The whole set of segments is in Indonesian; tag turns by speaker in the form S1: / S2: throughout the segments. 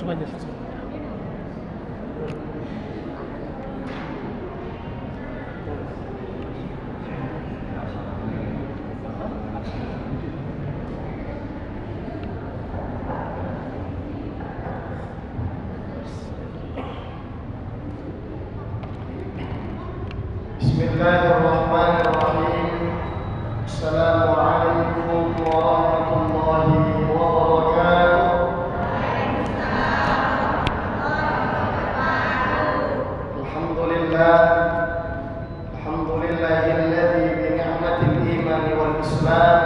S1: langsung aja.
S2: Bismillahirrahmanirrahim. Assalamualaikum warahmatullahi wabarakatuh. Alhamdulillah, alhamdulillahilladzi bi ni'matil iman wal islam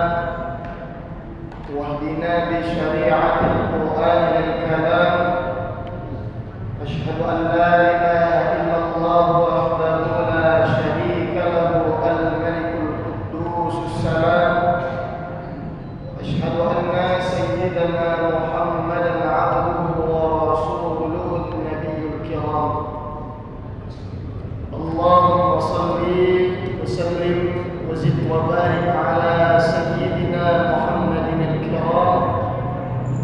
S2: wahdina bi syari'atil qur'anil kalam. Asyhadu an la ilaha illallah wahdahu la syarika lahu al-malikul quddus salam. Asyhadu anna sayyidana Muhammadan 'abduhu wa rasuluhu an-nabiyyul kiram. Allahumma shalli wa sallim wa zid wa barik ala sayyidina Muhammadin al-kiram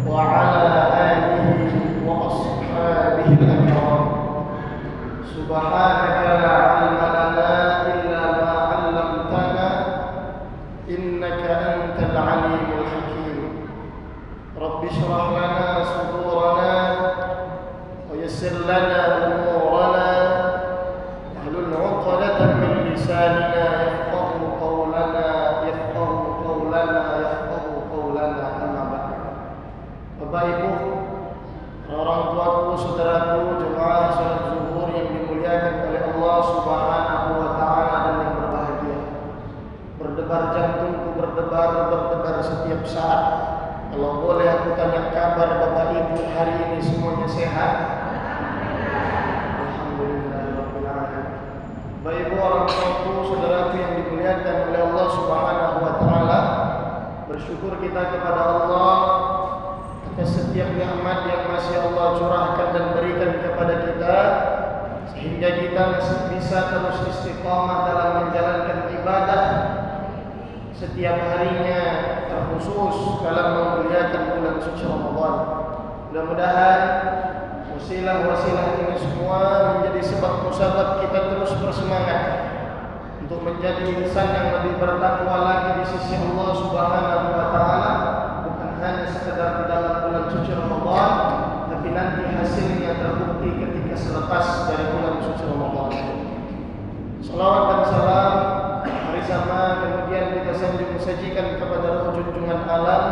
S2: wa ala alihi wa ashabihi al-kiram. Subhanaka la ilma lana illa ma 'allamtana innaka antal alimul hakim. Rabbi shrah lana sudurana wa yassir lana umurana wahlul 'uqdatan min lisanina yafqahu qawlana amma ba'd. Bapak Ibu, orang tuaku, saudaraku, jemaah salat zuhur yang dimuliakan oleh Allah Subhanahu wa taala dan yang berbahagia. Berdebar jantungku, berdebar setiap saat. Kalau boleh aku tanya kabar Bapak Ibu hari ini semuanya sehat? Alhamdulillahirabbil alamin. Bapak Ibu, orang tuaku, saudaraku yang dimuliakan oleh Allah Subhanahu wa taala, bersyukur kita kepada Allah atas setiap nikmat yang masih Allah curahkan dan berikan kepada kita, sehingga kita masih bisa terus istiqamah dalam menjalankan ibadah setiap harinya, terkhusus dalam memuliakan bulan suci Ramadan. Mudah-mudahan wasilah-wasilah ini semua menjadi sebab kita terus bersemangat untuk menjadi insan yang lebih bertakwa lagi di sisi Allah Subhanahu wa taala, bukan hanya sekedar di dalam bulan suci Ramadan, tapi nanti hasilnya terbukti ketika selepas dari bulan suci Ramadan. Salawat dan salam hari sama kemudian kita sanjung sajikan kepada roh junjungan alam,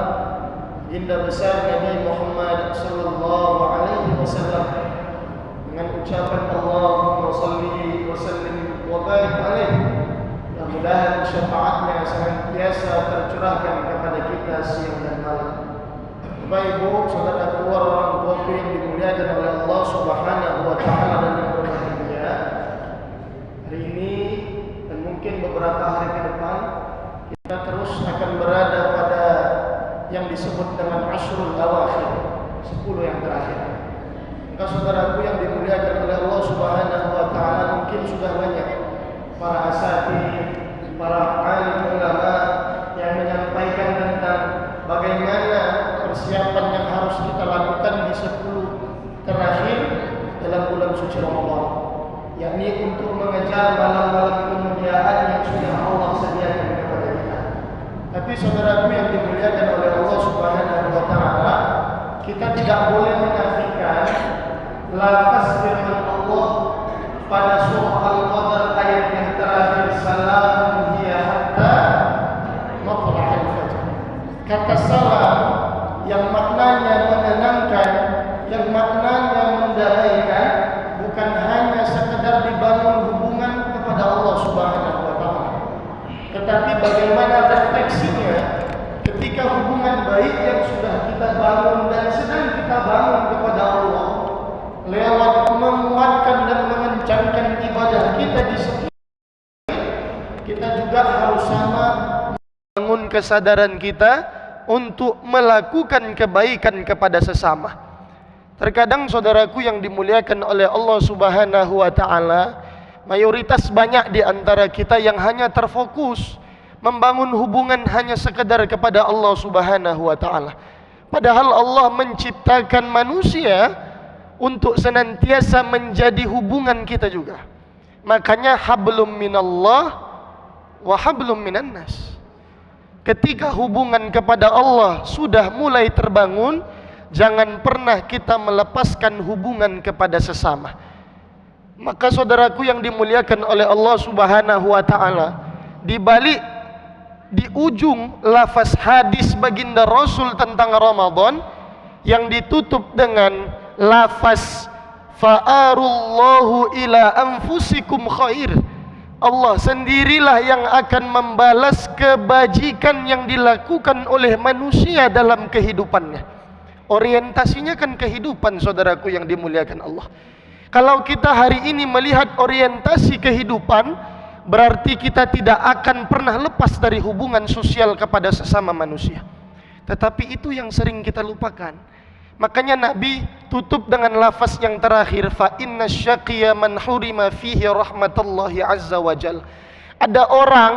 S2: Baginda besar Nabi Muhammad sallallahu alaihi wasallam, dengan ucapan Allahumma shalli wa sallim wa barik alaihi. Mudah-mudahan syafaatnya senantiasa tercurahkan kepada kita siang dan malam. Bapak Ibu, saudaraku, orang tuaku yang dimuliakan oleh Allah Subhanahu wa taala dan yang berbahagia, hari ini dan mungkin beberapa hari ke depan kita terus akan berada pada yang disebut dengan Ashrul Awakhir, 10 yang terakhir. Maka saudaraku yang dimuliakan oleh Allah Subhanahu wa taala, mungkin sudah banyak para asatidz, para alim ulama yang menyampaikan tentang bagaimana persiapan yang harus kita lakukan di 10 terakhir dalam bulan suci Ramadan, yakni untuk mengejar malam-malam kemuliaan yang sudah Allah sediakan kepada kita. Tapi saudaraku yang dimuliakan oleh Allah Subhanahu wa taala, kita tidak boleh menafikan lafaz firman Allah pada surah Al-Qadr ayat yang terakhir, salamun hiya hatta matla'il fajr. Kata salam yang maknanya menenangkan, yang maknanya mendamaikan, bukan hanya sekedar dibangun hubungan kepada Allah Subhanahu wa taala, tetapi bagaimana refleksinya ketika hubungan baik yang sudah kita bangun dan sedang kita bangun kepada Allah lewat menguatkan dan mengencangkan ibadah kita di setiap, kita juga harus sama bangun kesadaran kita untuk melakukan kebaikan kepada sesama. Terkadang saudaraku yang dimuliakan oleh Allah Subhanahu wa taala, mayoritas banyak di antara kita yang hanya terfokus membangun hubungan hanya sekedar kepada Allah Subhanahu wa taala. Padahal Allah menciptakan manusia untuk senantiasa menjadi hubungan kita juga. Makanya hablum minallah wa hablum minan nas. Ketika hubungan kepada Allah sudah mulai terbangun, jangan pernah kita melepaskan hubungan kepada sesama. Maka saudaraku yang dimuliakan oleh Allah Subhanahu wa taala, di ujung lafaz hadis baginda Rasul tentang Ramadan yang ditutup dengan lafaz fa'arullahu ila anfusikum khair, Allah sendirilah yang akan membalas kebajikan yang dilakukan oleh manusia dalam kehidupannya. Orientasinya kan kehidupan, saudaraku yang dimuliakan Allah. Kalau kita hari ini melihat orientasi kehidupan, berarti kita tidak akan pernah lepas dari hubungan sosial kepada sesama manusia. Tetapi itu yang sering kita lupakan. Makanya Nabi tutup dengan lafaz yang terakhir, fa inna syaqiyya man hurima fihi rahmatullahi azza wa jal. Ada orang,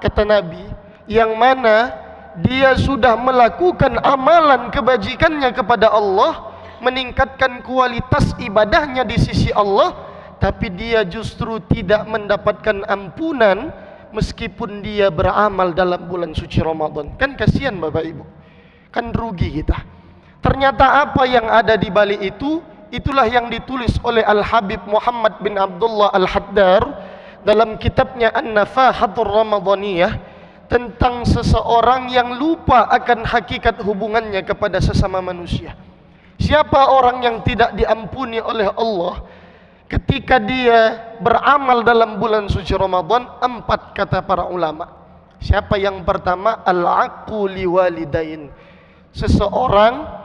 S2: kata Nabi, yang mana dia sudah melakukan amalan kebajikannya kepada Allah, meningkatkan kualitas ibadahnya di sisi Allah, tapi dia justru tidak mendapatkan ampunan meskipun dia beramal dalam bulan suci Ramadan. Kan kasihan Bapak Ibu, kan rugi kita. Ternyata apa yang ada di balik itu, itulah yang ditulis oleh Al-Habib Muhammad bin Abdullah Al-Haddar dalam kitabnya An-Nafahatur Ramadaniyah, tentang seseorang yang lupa akan hakikat hubungannya kepada sesama manusia. Siapa orang yang tidak diampuni oleh Allah ketika dia beramal dalam bulan suci Ramadan? 4 kata para ulama. Siapa yang pertama? Al-aqu liwalidain, seseorang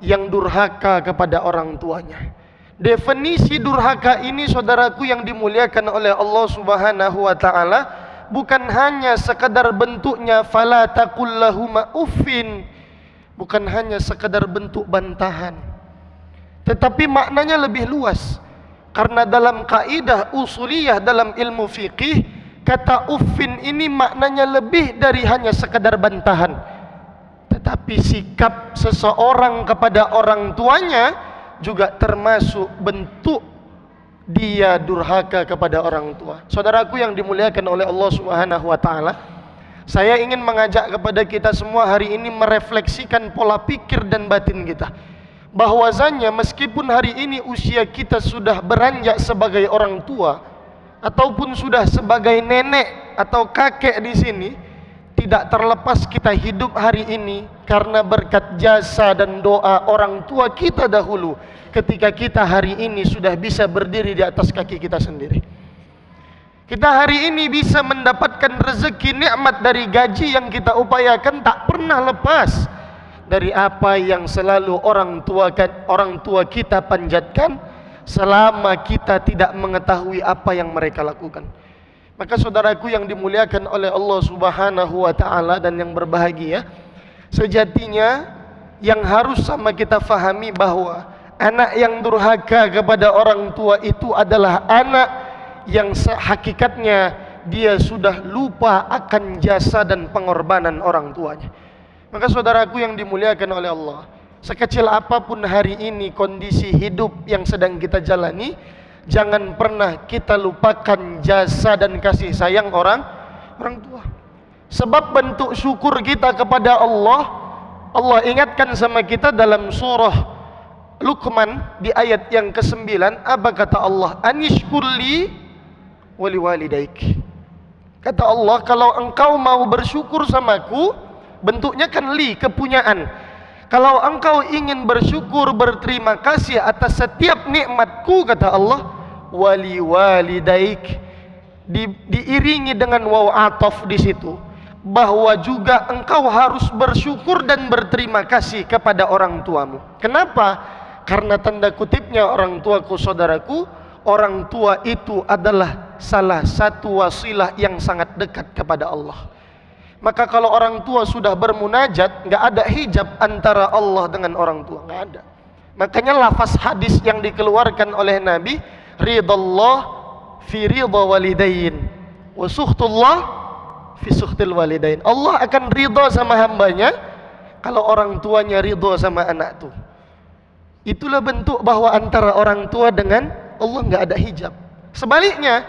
S2: yang durhaka kepada orang tuanya. Definisi durhaka ini, saudaraku yang dimuliakan oleh Allah Subhanahu wa taala, bukan hanya sekadar bentuknya fala taqul lahuma uffin, bukan hanya sekadar bentuk bantahan, tetapi maknanya lebih luas. Karena dalam kaidah usuliyah dalam ilmu fikih, kata uffin ini maknanya lebih dari hanya sekadar bantahan. Tetapi sikap seseorang kepada orang tuanya juga termasuk bentuk dia durhaka kepada orang tua. Saudaraku yang dimuliakan oleh Allah Subhanahu wa taala, saya ingin mengajak kepada kita semua hari ini merefleksikan pola pikir dan batin kita. Bahwasanya meskipun hari ini usia kita sudah beranjak sebagai orang tua ataupun sudah sebagai nenek atau kakek di sini, tidak terlepas kita hidup hari ini karena berkat jasa dan doa orang tua kita dahulu, ketika kita hari ini sudah bisa berdiri di atas kaki kita sendiri. Kita hari ini bisa mendapatkan rezeki nikmat dari gaji yang kita upayakan, tak pernah lepas dari apa yang selalu orang tua kita panjatkan selama kita tidak mengetahui apa yang mereka lakukan. Maka saudaraku yang dimuliakan oleh Allah Subhanahu wa taala dan yang berbahagia, sejatinya yang harus sama kita fahami bahwa anak yang durhaka kepada orang tua itu adalah anak yang hakikatnya dia sudah lupa akan jasa dan pengorbanan orang tuanya. Maka saudaraku yang dimuliakan oleh Allah, sekecil apapun hari ini kondisi hidup yang sedang kita jalani, jangan pernah kita lupakan jasa dan kasih sayang orang tua. Sebab bentuk syukur kita kepada Allah, Allah ingatkan sama kita dalam surah Luqman di ayat yang ke-9. Apa kata Allah? Anishkurli wali walidaik. Kata Allah, kalau engkau mau bersyukur samaku, bentuknya kan li, kepunyaan. Kalau engkau ingin bersyukur, berterima kasih atas setiap nikmatku, kata Allah, wali walidaik, diiringi dengan waw ataf di situ, bahwa juga engkau harus bersyukur dan berterima kasih kepada orang tuamu. Kenapa? Karena tanda kutipnya orang tuaku, saudaraku, orang tua itu adalah salah satu wasilah yang sangat dekat kepada Allah. Maka kalau orang tua sudah bermunajat, nggak ada hijab antara Allah dengan orang tua, nggak ada. Makanya lafaz hadis yang dikeluarkan oleh Nabi, ridallah fi ridha walidain wa sukhtullah fi sukhtil walidain. Allah akan ridha sama hambanya kalau orang tuanya ridha sama anak tuh. Itulah bentuk bahwa antara orang tua dengan Allah nggak ada hijab. Sebaliknya,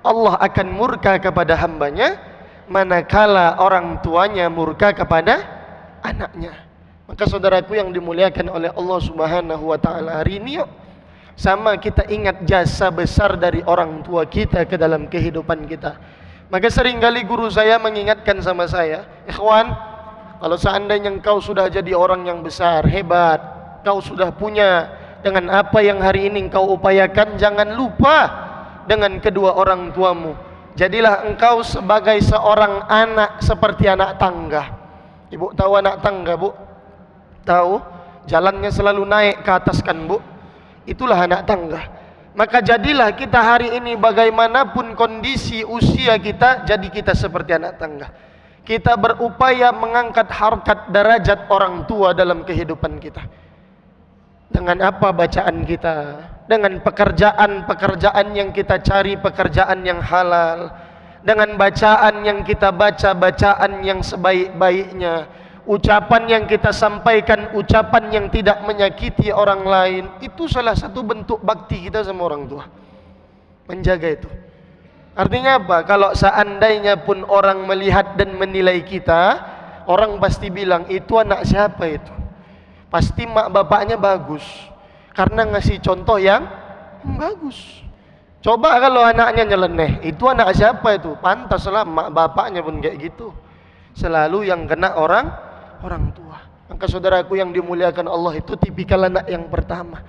S2: Allah akan murka kepada hambanya manakala orang tuanya murka kepada anaknya. Maka saudaraku yang dimuliakan oleh Allah Subhanahu wa taala, hari ini yuk sama kita ingat jasa besar dari orang tua kita ke dalam kehidupan kita. Maka seringkali guru saya mengingatkan sama saya, ikhwan, kalau seandainya engkau sudah jadi orang yang besar, hebat, kau sudah punya dengan apa yang hari ini engkau upayakan, jangan lupa dengan kedua orang tuamu. Jadilah engkau sebagai seorang anak seperti anak tangga. Ibu tahu anak tangga, Bu? Tahu? Jalannya selalu naik ke atas kan, Bu? Itulah anak tangga. Maka jadilah kita hari ini bagaimanapun kondisi usia kita, jadi kita seperti anak tangga. Kita berupaya mengangkat harkat derajat orang tua dalam kehidupan kita. Dengan apa bacaan kita, dengan pekerjaan yang kita cari, pekerjaan yang halal, dengan bacaan yang kita baca, bacaan yang sebaik-baiknya, ucapan yang kita sampaikan, ucapan yang tidak menyakiti orang lain. Itu salah satu bentuk bakti kita sama orang tua, menjaga itu. Artinya apa? Kalau seandainya pun orang melihat dan menilai kita, orang pasti bilang, itu anak siapa itu? Pasti mak bapaknya bagus, karena ngasih contoh yang bagus. Coba kalau anaknya nyeleneh, itu anak siapa itu? Pantaslah mak bapaknya pun kayak gitu. Selalu yang kena orang tua. Maka saudaraku yang dimuliakan Allah, itu tipikal anak yang pertama.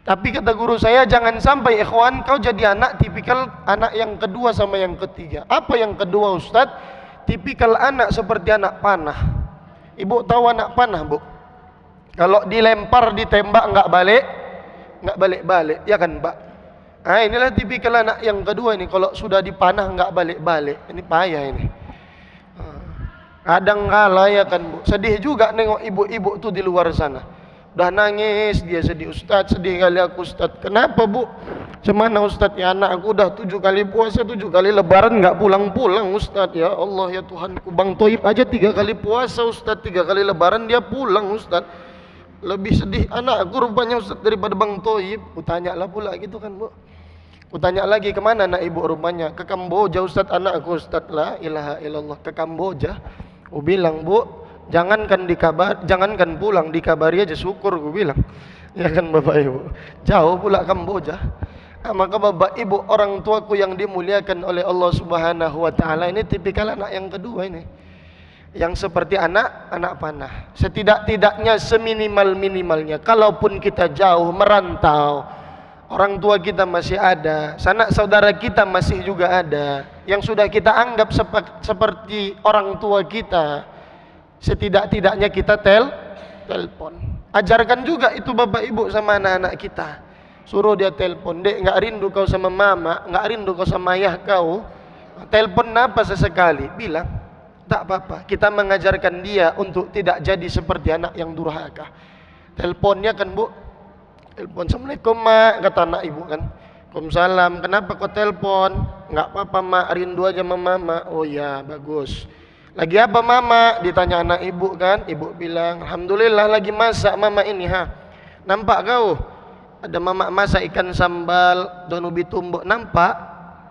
S2: Tapi kata guru saya, jangan sampai ikhwan kau jadi anak tipikal anak yang kedua sama yang ketiga. Apa yang kedua, Ustadz? Tipikal anak seperti anak panah. Ibu tahu anak panah, Bu? Kalau dilempar, ditembak nggak balik, ya kan, Pak? Nah, inilah tipikal anak yang kedua ini. Kalau sudah dipanah nggak balik, ini payah ini. Kadang kala ya kan, Bu, sedih juga nengok ibu-ibu tuh di luar sana. Udah nangis, dia sedih, Ustadz, sedih kali aku, Ustadz. Kenapa, Bu? Semana, Ustadz? Ya anak aku udah 7 kali puasa, 7 kali lebaran nggak pulang-pulang, Ustadz. Ya Allah, ya Tuhanku, Bang Toib aja 3 kali puasa, Ustadz, 3 kali lebaran dia pulang, Ustadz. Lebih sedih anak aku rupanya, Ustadz, daripada Bang Toib. Kutanya lah pula gitu kan, Bu. Kutanya lagi, kemana anak ibu rupanya? Ke Kamboja, Ustadz, anak aku, Ustadz. La ilaha illallah, ke Kamboja. Aku bilang, Bu, jangankan pulang, dikabari aja syukur, aku bilang. Ya kan, Bapak Ibu, jauh pula Kamboja. Nah, maka Bapak Ibu, orang tuaku yang dimuliakan oleh Allah Subhanahu wa taala, ini tipikal anak yang kedua ini. Yang seperti anak panah. Setidak-tidaknya, seminimal-minimalnya, kalaupun kita jauh merantau, orang tua kita masih ada, sanak saudara kita masih juga ada, yang sudah kita anggap seperti orang tua kita, setidak-tidaknya kita telepon. Ajarkan juga itu Bapak Ibu sama anak-anak kita. Suruh dia telepon, Dek, nggak rindu kau sama mama, nggak rindu kau sama ayah kau, telepon apa sesekali, bilang. Tak apa-apa, kita mengajarkan dia untuk tidak jadi seperti anak yang durhaka. Teleponnya kan, Bu, telepon, Assalamualaikum, Mak, kata anak ibu kan. Waalaikumsalam, kenapa kau telepon? Enggak apa-apa, Mak, rindu aja sama Mama. Oh ya, bagus. Lagi apa Mama? Ditanya anak ibu kan. Ibu bilang, Alhamdulillah lagi masak Mama ini, ha. Nampak kau? Ada Mama masak ikan sambal, daun ubi tumbuk, nampak?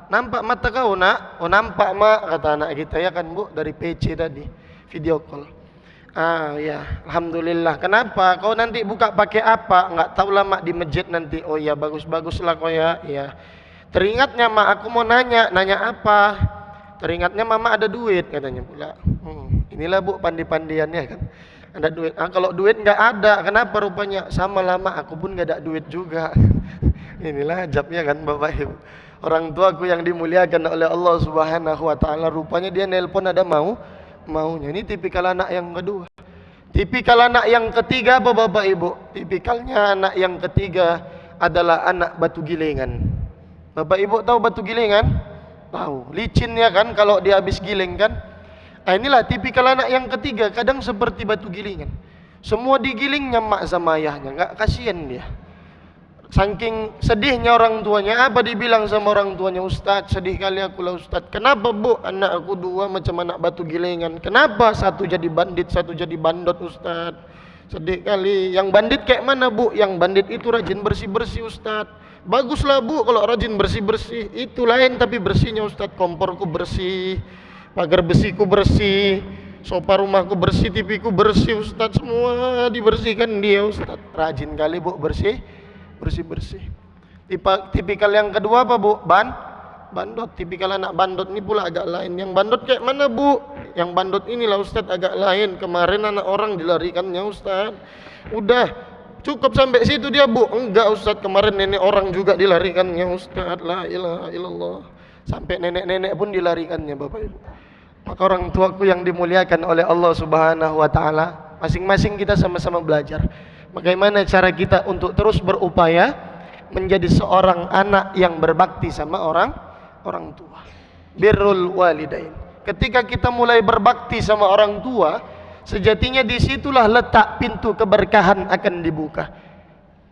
S2: Nampak mata kau, Nak? Oh, nampak, Mak, kata anak kita, ya kan, Bu, dari PC tadi, video call. Ah, ya, Alhamdulillah. Kenapa? Kau nanti buka pakai apa? Enggak tahu lah, Mak, di masjid nanti. Oh ya, bagus-baguslah kau ya. Ya. Teringatnya, Mak, aku mau nanya apa? Teringatnya Mama ada duit, katanya pula. Inilah, Bu, pandi-pandiannya kan. Ada duit. Ah, kalau duit enggak ada, kenapa rupanya? Sama lama, aku pun enggak ada duit juga. Inilah ajabnya kan, Bapak Ibu. Orang tuaku yang dimuliakan oleh Allah Subhanahu wa taala, rupanya dia nelpon ada maunya. Ini tipikal anak yang kedua. Tipikal anak yang ketiga apa, Bapak Ibu? Tipikalnya anak yang ketiga adalah anak batu gilingan. Bapak Ibu tahu batu gilingan? Tahu. Licin ya kan kalau dia habis giling kan? Nah, inilah tipikal anak yang ketiga, kadang seperti batu gilingan. Semua digilingnya mak sama ayahnya, enggak, kasihan dia. Saking sedihnya orang tuanya, apa dibilang sama orang tuanya? Ustadz, sedih kali aku lah, Ustadz. Kenapa, Bu? Anak aku 2 macam anak batu gilingan. Kenapa? 1 jadi bandit, 1 jadi bandot, Ustadz. Sedih kali. Yang bandit kayak mana, Bu? Yang bandit itu rajin bersih-bersih, Ustadz. Baguslah, Bu, kalau rajin bersih-bersih. Itu lain tapi bersihnya, Ustadz. Komporku bersih, pagar besiku bersih, sofa rumahku bersih, TV-ku bersih, Ustadz. Semua dibersihkan dia, Ustadz. Rajin kali, Bu, bersih-bersih. Tipikal yang kedua apa, Bu? Bandot. Tipikal anak bandot ini pula agak lain. Yang bandot kayak mana, Bu? Yang bandot inilah, Ustadz, agak lain. Kemarin anak orang dilarikannya, Ustadz. Udah cukup sampai situ dia, Bu? Enggak, Ustadz, kemarin nenek orang juga dilarikannya, Ustadz. La ilaha illallah. Sampai nenek-nenek pun dilarikannya, Bapak Ibu. Maka orang tuaku yang dimuliakan oleh Allah Subhanahu wa taala, masing-masing kita sama-sama belajar bagaimana cara kita untuk terus berupaya menjadi seorang anak yang berbakti sama orang tua. Birrul walidain. Ketika kita mulai berbakti sama orang tua, sejatinya disitulah letak pintu keberkahan akan dibuka.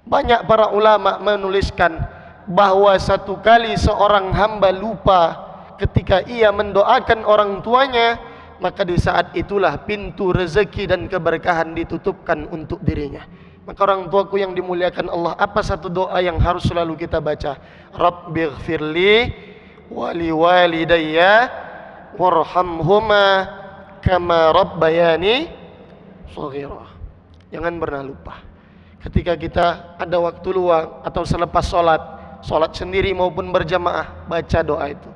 S2: Banyak para ulama menuliskan bahwa satu kali seorang hamba lupa ketika ia mendoakan orang tuanya, maka di saat itulah pintu rezeki dan keberkahan ditutupkan untuk dirinya. Maka orang tuaku yang dimuliakan Allah, apa satu doa yang harus selalu kita baca? Rabbighfirli wali walidayya warhamhuma kama rabbayani shaghira. Jangan pernah lupa ketika kita ada waktu luang atau selepas sholat sendiri maupun berjamaah, baca doa itu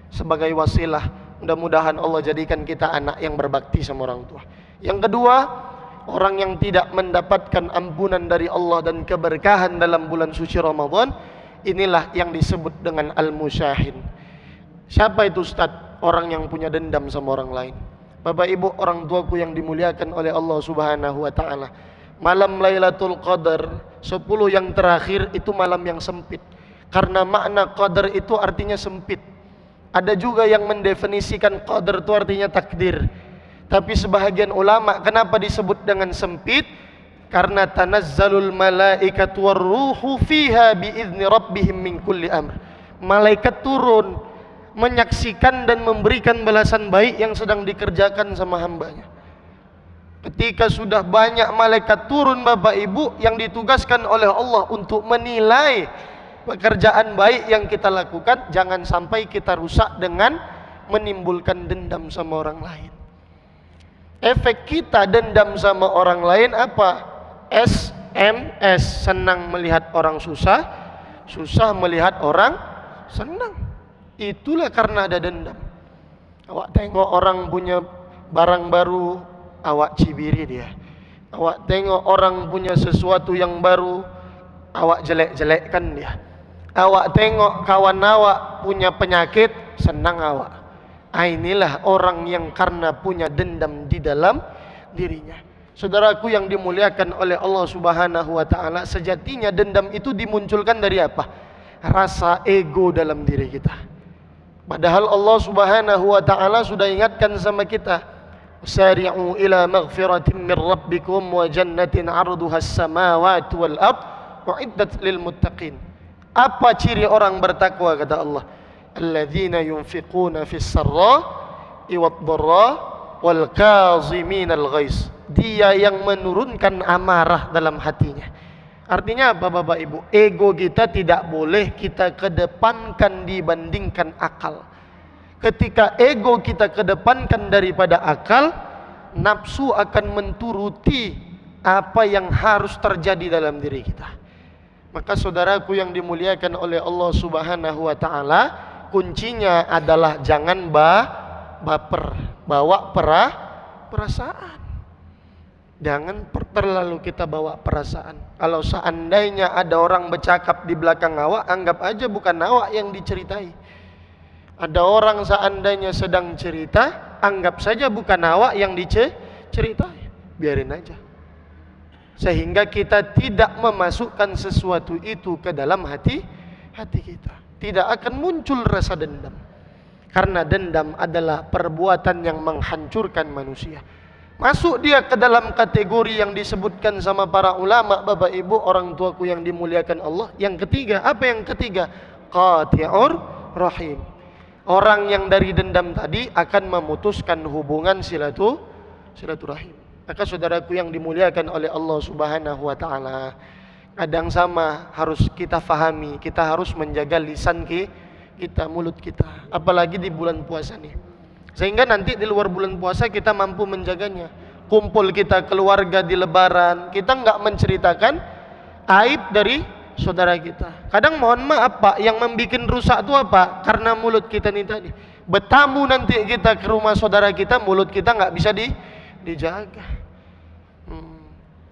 S2: sebagai wasilah. Mudah-mudahan Allah jadikan kita anak yang berbakti sama orang tua. Yang kedua, orang yang tidak mendapatkan ampunan dari Allah dan keberkahan dalam bulan suci Ramadan, inilah yang disebut dengan al-musyahin. Siapa itu, Ustaz? Orang yang punya dendam sama orang lain. Bapak Ibu, orang tuaku yang dimuliakan oleh Allah Subhanahu wa taala, malam Lailatul Qadar 10 yang terakhir itu malam yang sempit. Karena makna qadar itu artinya sempit. Ada juga yang mendefinisikan qadar itu artinya takdir. Tapi sebahagian ulama, kenapa disebut dengan sempit? Karena tanazzalul malaikatu warruhu fiha biizni rabbihim min kulli amr. Malaikat turun menyaksikan dan memberikan balasan baik yang sedang dikerjakan sama hambanya. Ketika sudah banyak malaikat turun, Bapak Ibu, yang ditugaskan oleh Allah untuk menilai pekerjaan baik yang kita lakukan, jangan sampai kita rusak dengan menimbulkan dendam sama orang lain. Efek kita dendam sama orang lain apa? SMS, senang melihat orang susah, susah melihat orang senang. Itulah karena ada dendam. Awak tengok orang punya barang baru, awak cibiri dia. Awak tengok orang punya sesuatu yang baru, awak jelek-jelekkan dia. Awak tengok kawan awak punya penyakit, senang awak. Inilah orang yang karena punya dendam di dalam dirinya. Saudaraku yang dimuliakan oleh Allah Subhanahu wa taala, sejatinya dendam itu dimunculkan dari apa? Rasa ego dalam diri kita. Padahal Allah Subhanahu wa taala sudah ingatkan sama kita, sari'u ila maghfiratin min rabbikum wa jannatin 'arduha as-samawati wal ard u'iddat lil muttaqin. Apa ciri orang bertakwa, kata Allah? Alladzina yunfiquna fis sarra'i wad dharra wal kazimin al ghaiz. Dia yang menurunkan amarah dalam hatinya. Artinya apa, Bapak Ibu? Ego kita tidak boleh kita kedepankan dibandingkan akal. Ketika ego kita kedepankan daripada akal, nafsu akan menturuti apa yang harus terjadi dalam diri kita. Maka saudaraku yang dimuliakan oleh Allah Subhanahu wa taala, kuncinya adalah jangan baper, bawa perasaan. Jangan terlalu kita bawa perasaan. Kalau seandainya ada orang bercakap di belakang awak, anggap aja bukan awak yang diceritai. Ada orang seandainya sedang cerita, anggap saja bukan awak yang diceritai. Biarin aja. Sehingga kita tidak memasukkan sesuatu itu ke dalam hati kita. Tidak akan muncul rasa dendam. Karena dendam adalah perbuatan yang menghancurkan manusia. Masuk dia ke dalam kategori yang disebutkan sama para ulama, Bapak Ibu, orang tuaku yang dimuliakan Allah. Yang ketiga, apa yang ketiga? Qati'ur rahim. Orang yang dari dendam tadi akan memutuskan hubungan silaturahim. Maka saudaraku yang dimuliakan oleh Allah Subhanahu wa taala, kadang sama harus kita fahami, kita harus menjaga lisan kita, mulut kita, apalagi di bulan puasa nih. Sehingga nanti di luar bulan puasa kita mampu menjaganya. Kumpul kita keluarga di lebaran, kita enggak menceritakan aib dari saudara kita. Kadang mohon maaf Pak, yang membuat rusak itu apa? Karena mulut kita nih tadi. Bertamu nanti kita ke rumah saudara kita, mulut kita enggak bisa dijaga.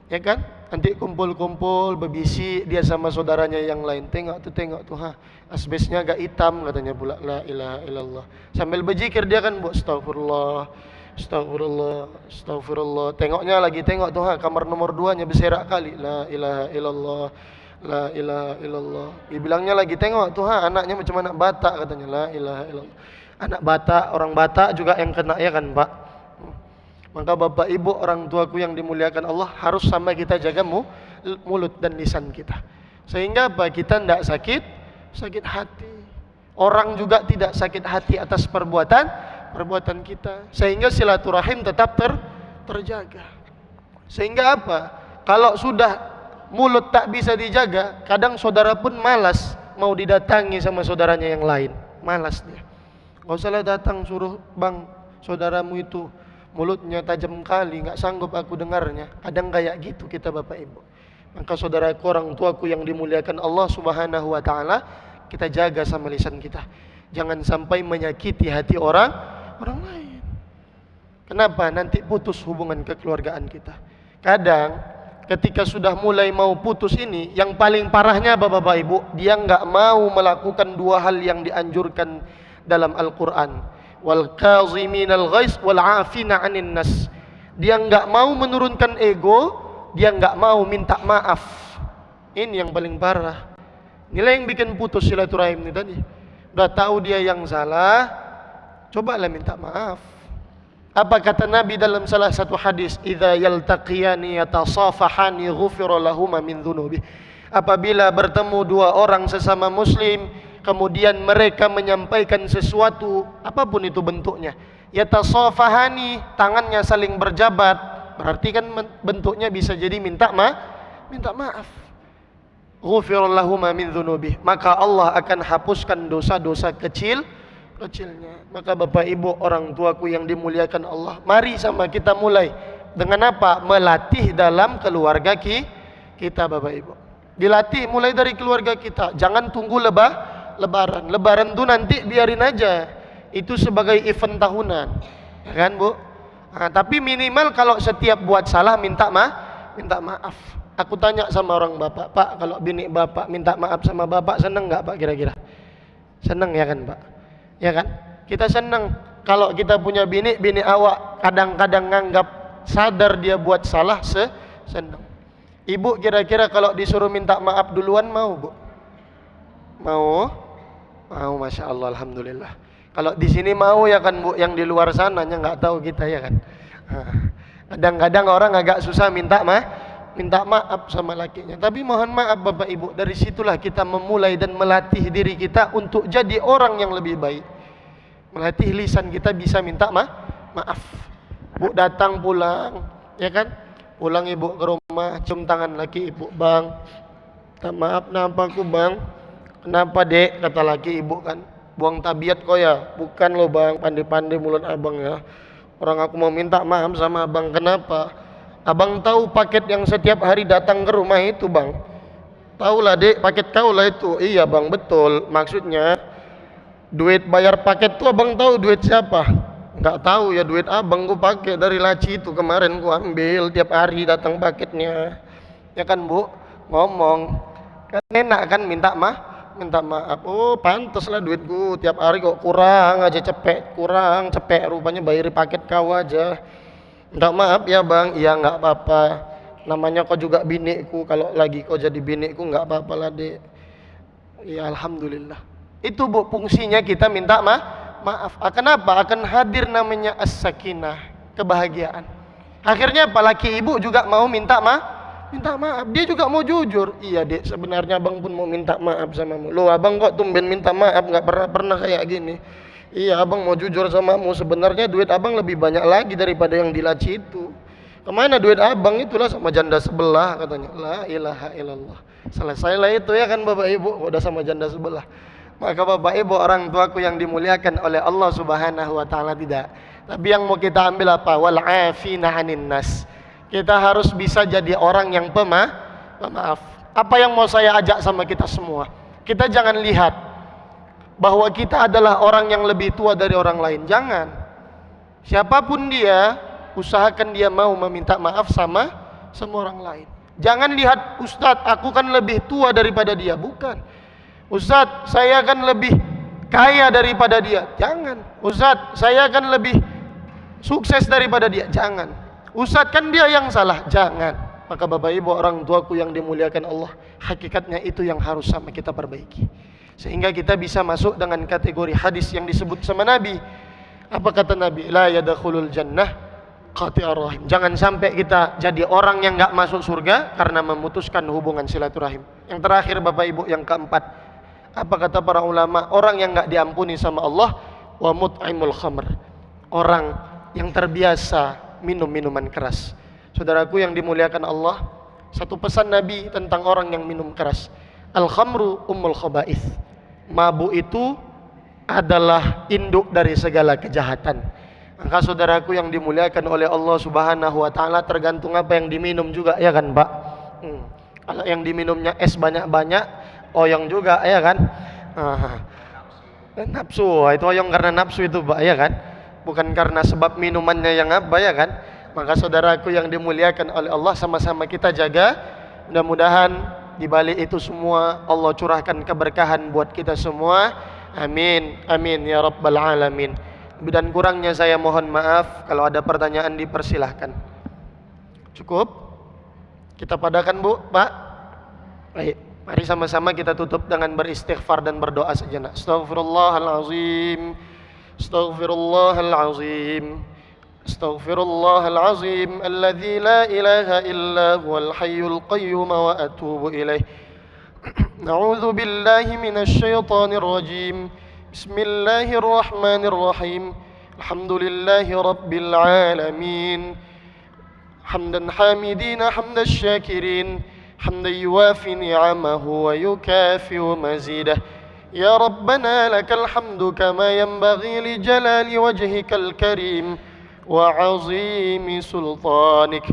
S2: Ya kan? Nanti kumpul-kumpul berbisik dia sama saudaranya yang lain. Tengok tuh, asbesnya agak hitam katanya pula. La ilaha illallah. Sambil berzikir dia kan buat astagfirullah, astagfirullah, astagfirullah. Tengoknya lagi tengok tuh, kamar nomor 2-nya berserak kali. La ilaha illallah, la ilaha illallah. Dia bilangnya lagi tengok tuh, anaknya macam anak Batak katanya. La ilaha illallah. Anak Batak, orang Batak juga yang kena ya kan Pak. Maka bapak ibu orang tuaku yang dimuliakan Allah, harus sama kita jaga mulut dan lisan kita. Sehingga apa? Kita tidak sakit hati. Orang juga tidak sakit hati atas perbuatan kita. Sehingga silaturahim tetap terjaga. Sehingga apa? Kalau sudah mulut tak bisa dijaga, kadang saudara pun malas mau didatangi sama saudaranya yang lain. Malas dia. Gak usah datang, suruh bang saudaramu itu mulutnya tajam kali, enggak sanggup aku dengarnya. Kadang kayak gitu kita Bapak Ibu. Maka saudaraku orang tuaku yang dimuliakan Allah Subhanahu wa taala, kita jaga sama lisan kita. Jangan sampai menyakiti hati orang lain. Kenapa? Nanti putus hubungan kekeluargaan kita. Kadang ketika sudah mulai mau putus ini, yang paling parahnya Bapak Ibu, dia enggak mau melakukan dua hal yang dianjurkan dalam Al-Qur'an. Wal kaziminal ghaiz wal 'afina 'anil nas. Dia enggak mau menurunkan ego, dia enggak mau minta maaf. Ini yang paling parah. Inilah yang bikin putus silaturahim ini tadi. Udah tahu dia yang salah, cobalah minta maaf. Apa kata Nabi dalam salah satu hadis? Idza yaltaqiyani yatasafahani ghufira lahum min dzunubi. Apabila bertemu dua orang sesama muslim, kemudian mereka menyampaikan sesuatu, apapun itu bentuknya, yatasafahani, tangannya saling berjabat, berarti kan bentuknya bisa jadi minta maaf. Ghufira lahum min dzunubi, maka Allah akan hapuskan dosa-dosa kecilnya. Maka Bapak Ibu orang tuaku yang dimuliakan Allah, mari sama kita mulai dengan apa? Melatih dalam keluarga kita Bapak Ibu. Dilatih mulai dari keluarga kita. Jangan tunggu Lebaran. Lebaran itu nanti biarin aja. Itu sebagai event tahunan. Ya kan, Bu? Nah, tapi minimal kalau setiap buat salah minta maaf. Aku tanya sama orang bapak, Pak, kalau bini bapak minta maaf sama bapak, seneng nggak Pak kira-kira? Seneng ya kan, Pak? Ya kan? Kita seneng kalau kita punya bini awak kadang-kadang nganggap sadar dia buat salah, seneng. Ibu kira-kira kalau disuruh minta maaf duluan mau, Bu? Mau, masya Allah, alhamdulillah. Kalau di sini mau ya kan Bu, yang di luar sananya nggak tahu kita ya kan. Kadang-kadang orang agak susah minta maaf sama lakinya. Tapi mohon maaf Bapak Ibu, dari situlah kita memulai dan melatih diri kita untuk jadi orang yang lebih baik. Melatih lisan kita bisa minta maaf. Bu datang pulang, ya kan? Pulang ibu ke rumah, cium tangan laki ibu, bang, maaf kenapa aku bang? Kenapa dek? Kata laki ibu kan, buang tabiat kok ya? Bukan lo bang, pandai-pandai mulut abang ya. Orang aku mau minta maaf sama abang, kenapa? Abang tahu paket yang setiap hari datang ke rumah itu bang? Tahu lah dek, paket kau lah itu. Iya bang, betul. Maksudnya duit bayar paket tuh abang tahu duit siapa? Enggak tahu ya, duit abang gua pakai dari laci itu kemarin gua ambil, tiap hari datang paketnya. Ya kan Bu? Ngomong. Kan enak kan minta maaf. Oh pantas lah duitku tiap hari kok kurang aja, kurang cepet rupanya bayar paket kau aja. Minta maaf ya bang. Iya nggak apa-apa, namanya kau juga binikku, kalau lagi kau jadi binikku nggak apa-apa lah dek. Ya alhamdulillah. Itu Bu fungsinya kita minta maaf. Kenapa? Akan hadir namanya as-sakinah, kebahagiaan. Akhirnya apalagi ibu juga mau minta maaf. Dia juga mau jujur. Iya dek, sebenarnya abang pun mau minta maaf samamu. Loh abang kok tumben minta maaf, nggak pernah kayak gini. Iya abang mau jujur samamu, sebenarnya duit abang lebih banyak lagi daripada yang dilaci itu. Kemana duit abang? Itulah sama janda sebelah katanya. La ilaha illallah. Selesai lah itu ya kan Bapak Ibu, udah sama janda sebelah. Maka Bapak Ibu, orang tuaku yang dimuliakan oleh Allah Subhanahu wa taala, tidak. Tapi yang mau kita ambil apa? Wal afina 'anin nas. Kita harus bisa jadi orang yang pemaaf. Apa yang mau saya ajak sama kita semua? Kita jangan lihat bahwa kita adalah orang yang lebih tua dari orang lain. Jangan. Siapapun dia, usahakan dia mau meminta maaf sama orang lain. Jangan lihat, Ustadz, aku kan lebih tua daripada dia. Bukan. Ustadz, saya kan lebih kaya daripada dia. Jangan. Ustadz, saya kan lebih sukses daripada dia. Jangan. Ustadz, kan dia yang salah. Jangan. Maka Bapak Ibu, orang tuaku yang dimuliakan Allah, hakikatnya itu yang harus sama kita perbaiki, sehingga kita bisa masuk dengan kategori hadis yang disebut sama Nabi. Apa kata Nabi? La yadkhulul jannah qati'ur rahim. Jangan sampai kita jadi orang yang enggak masuk surga karena memutuskan hubungan silaturahim. Yang terakhir Bapak Ibu, yang keempat, apa kata para ulama? Orang yang enggak diampuni sama Allah, wa mut'imul khamr. Orang yang terbiasa minum minuman keras. Saudaraku yang dimuliakan Allah, satu pesan Nabi tentang orang yang minum keras. Al-khamru ummul khaba'ith. Mabuk itu adalah induk dari segala kejahatan. Maka saudaraku yang dimuliakan oleh Allah Subhanahu wa taala, tergantung apa yang diminum juga, ya kan, Pak? Kalau yang diminumnya es banyak-banyak, oyong juga, ya kan? Nafsu, itu oyong karena nafsu itu, Pak, ya kan? Bukan karena sebab minumannya yang apa, ya kan? Maka saudaraku yang dimuliakan oleh Allah, sama-sama kita jaga. Mudah-mudahan di balik itu semua Allah curahkan keberkahan buat kita semua. Amin, amin ya rabbal alamin. Lebih dan kurangnya saya mohon maaf. Kalau ada pertanyaan dipersilahkan. Cukup? Kita padakan, Bu, Pak. Baik, mari sama-sama kita tutup dengan beristighfar dan berdoa sejenak. Astaghfirullahalazim. Astaghfirullahalazim. Astaghfirullahalazim alladzi la ilaha illa huwal hayyul qayyum wa atubu ilaih. Na'udzu billahi minasy syaithanir rajim. Bismillahirrahmanirrahim. Alhamdulillahi rabbil alamin. Hamdan hamidina hamdash syakirin. Hamdan yuwafi ni'amahu wa yukafi'u mazidah. Ya Rabbana lakal hamdu kama yanbaghi li jalali wajhikal karim wa 'azimi sultanik.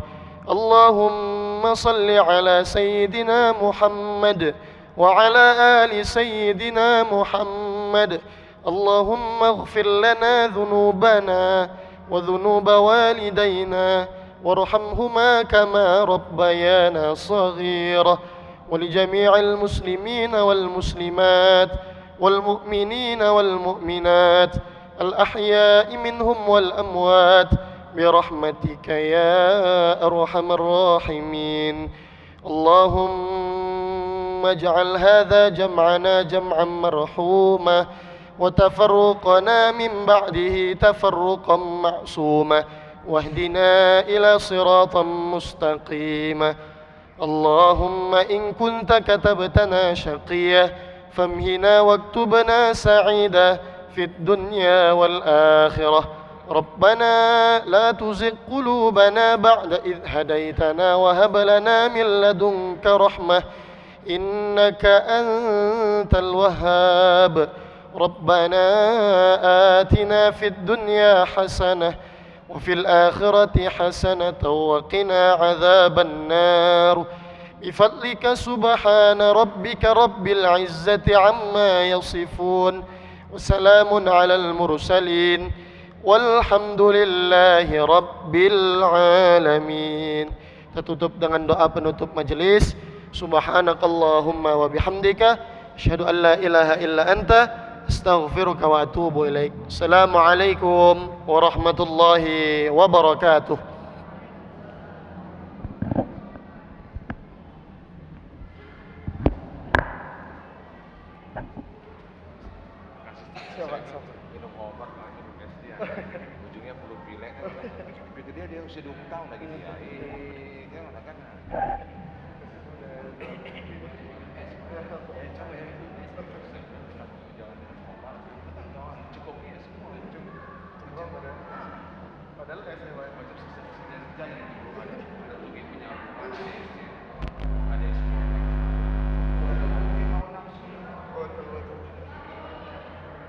S2: Allahumma salli ala sayyidina Muhammad wa ala ali sayyidina Muhammad. Allahumma ighfir lana dhunubana wa dhunuba walidayna warhamhuma kama rabbayana saghira. ولجميع المسلمين والمسلمات والمؤمنين والمؤمنات الأحياء منهم والأموات برحمتك يا أرحم الراحمين. اللهم اجعل هذا جمعنا جمعا مرحوما وتفرقنا من بعده تفرقا معصوما واهدنا إلى صراط مستقيما. اللهم إن كنت كتبتنا شقيا فامهنا واكتبنا سعيدا في الدنيا والآخرة. ربنا لا تزغ قلوبنا بعد إذ هديتنا وهب لنا من لدنك رحمة إنك أنت الوهاب. ربنا آتنا في الدنيا حسنة وفي الآخرة حسنة وقنا عذاب النار بفضلك سبحان ربك رب العزة عما يصفون وسلام على المرسلين والحمد لله رب العالمين. Kita tutup dengan doa penutup majelis. Subhanakallahumma wa bihamdika asyhadu an la ilaha illa anta astaghfiruka wa atubu ilaik. Assalamualaikum warahmatullahi wabarakatuh.
S1: Minum obat, minum Nestia. Ujungnya perlu pilek. Itu dia usia 20 tahun lagi dia. Dia kan. Padahal kayak saya